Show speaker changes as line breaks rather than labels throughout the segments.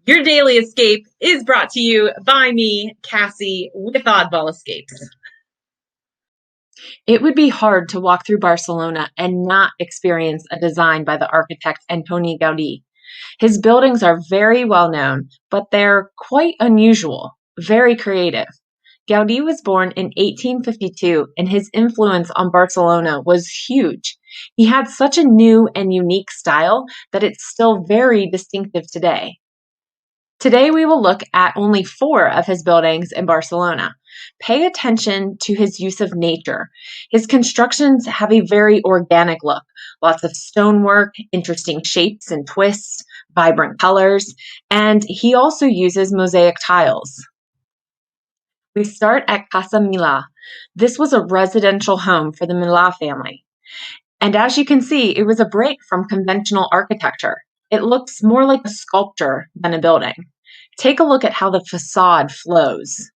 Your daily escape is brought to you by me, Cassie, with Oddball Escapes. It would be hard to walk through Barcelona and not experience a design by the architect Antoni Gaudí. His buildings are very well known, but they're quite unusual, very creative. Gaudí was born in 1852, and his influence on Barcelona was huge. He had such a new and unique style that it's still very distinctive today. Today, we will look at only 4 of his buildings in Barcelona. Pay attention to his use of nature. His constructions have a very organic look, lots of stonework, interesting shapes and twists, vibrant colors, and he also uses mosaic tiles. We start at Casa Milà. This was a residential home for the Milà family. And as you can see, it was a break from conventional architecture. It looks more like a sculpture than a building. Take a look at how the facade flows.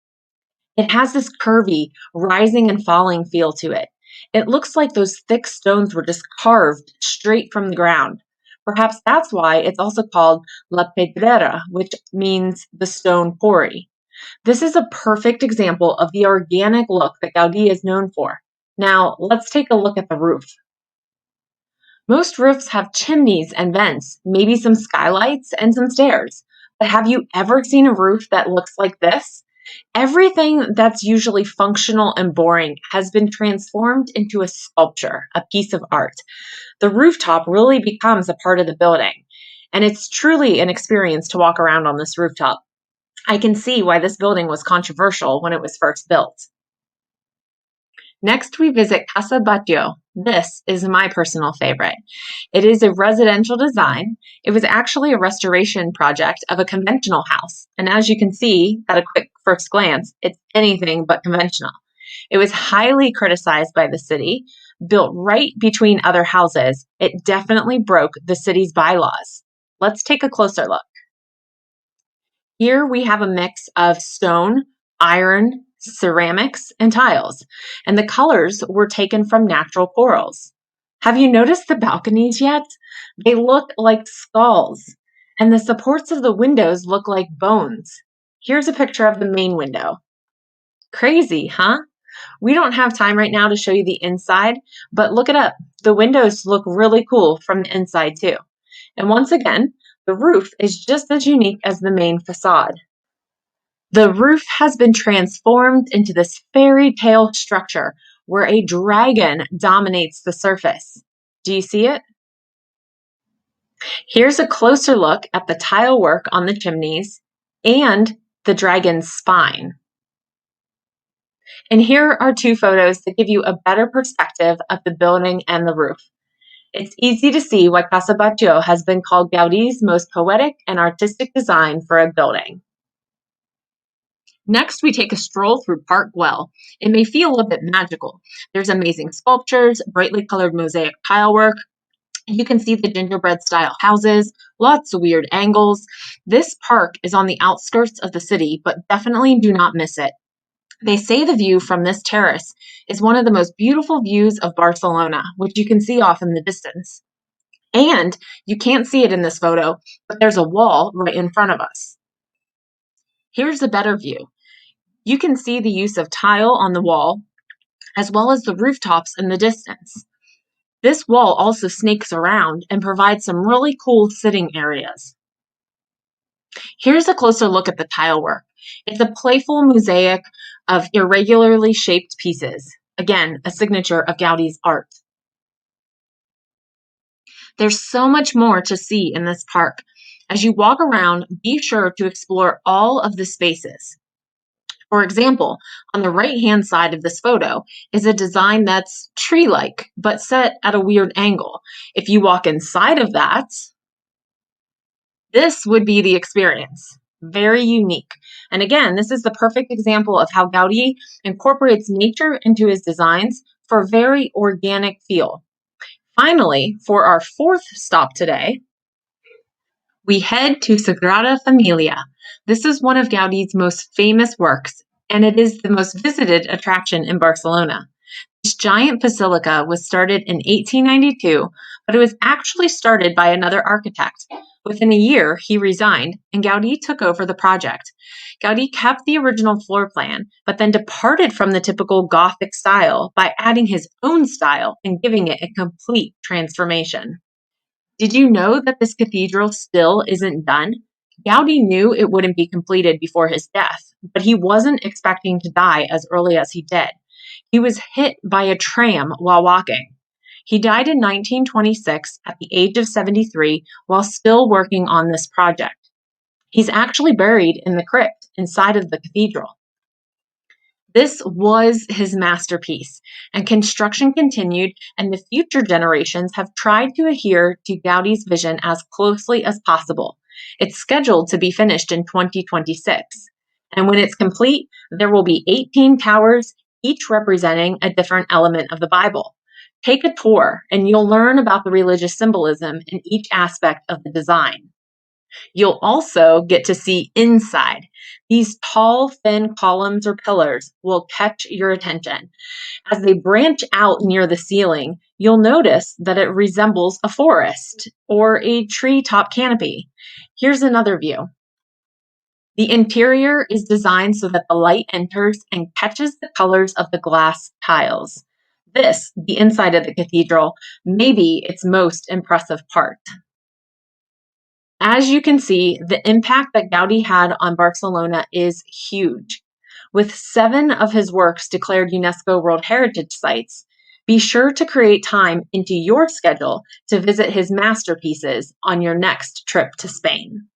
It has this curvy, rising and falling feel to it. It looks like those thick stones were just carved straight from the ground. Perhaps that's why it's also called La Pedrera, which means the stone quarry. This is a perfect example of the organic look that Gaudí is known for. Now, let's take a look at the roof. Most roofs have chimneys and vents, maybe some skylights and some stairs. But have you ever seen a roof that looks like this? Everything that's usually functional and boring has been transformed into a sculpture, a piece of art. The rooftop really becomes a part of the building, and it's truly an experience to walk around on this rooftop. I can see why this building was controversial when it was first built. Next, we visit Casa Batlló. This is my personal favorite. It is a residential design. It was actually a restoration project of a conventional house. And as you can see at a quick first glance, it's anything but conventional. It was highly criticized by the city, built right between other houses. It definitely broke the city's bylaws. Let's take a closer look. Here we have a mix of stone, iron, ceramics, and tiles, and the colors were taken from natural corals. Have you noticed the balconies yet? They look like skulls, and the supports of the windows look like bones. Here's a picture of the main window. Crazy, huh? We don't have time right now to show you the inside, but look it up. The windows look really cool from the inside too. And once again, the roof is just as unique as the main facade. The roof has been transformed into this fairy tale structure where a dragon dominates the surface. Do you see it? Here's a closer look at the tile work on the chimneys and the dragon's spine. And here are 2 photos that give you a better perspective of the building and the roof. It's easy to see why Casa Batlló has been called Gaudí's most poetic and artistic design for a building. Next, we take a stroll through Park Güell. It may feel a bit magical. There's amazing sculptures, brightly colored mosaic tile work. You can see the gingerbread-style houses, lots of weird angles. This park is on the outskirts of the city, but definitely do not miss it. They say the view from this terrace is one of the most beautiful views of Barcelona, which you can see off in the distance. And you can't see it in this photo, but there's a wall right in front of us. Here's a better view. You can see the use of tile on the wall, as well as the rooftops in the distance. This wall also snakes around and provides some really cool sitting areas. Here's a closer look at the tile work. It's a playful mosaic of irregularly shaped pieces. Again, a signature of Gaudí's art. There's so much more to see in this park. As you walk around, be sure to explore all of the spaces. For example, on the right-hand side of this photo is a design that's tree-like, but set at a weird angle. If you walk inside of that, this would be the experience. Very unique. And again, this is the perfect example of how Gaudí incorporates nature into his designs for a very organic feel. Finally, for our 4th stop today, we head to Sagrada Familia. This is one of Gaudí's most famous works, and it is the most visited attraction in Barcelona. This giant basilica was started in 1892, but it was actually started by another architect, Within a year, he resigned, and Gaudí took over the project. Gaudí kept the original floor plan, but then departed from the typical Gothic style by adding his own style and giving it a complete transformation. Did you know that this cathedral still isn't done? Gaudí knew it wouldn't be completed before his death, but he wasn't expecting to die as early as he did. He was hit by a tram while walking. He died in 1926 at the age of 73 while still working on this project. He's actually buried in the crypt inside of the cathedral. This was his masterpiece, and construction continued, and the future generations have tried to adhere to Gaudí's vision as closely as possible. It's scheduled to be finished in 2026, and when it's complete, there will be 18 towers, each representing a different element of the Bible. Take a tour, and you'll learn about the religious symbolism in each aspect of the design. You'll also get to see inside. These tall, thin columns or pillars will catch your attention. As they branch out near the ceiling, you'll notice that it resembles a forest or a treetop canopy. Here's another view. The interior is designed so that the light enters and catches the colors of the glass tiles. This, the inside of the cathedral, may be its most impressive part. As you can see, the impact that Gaudí had on Barcelona is huge. With 7 of his works declared UNESCO World Heritage Sites, be sure to create time into your schedule to visit his masterpieces on your next trip to Spain.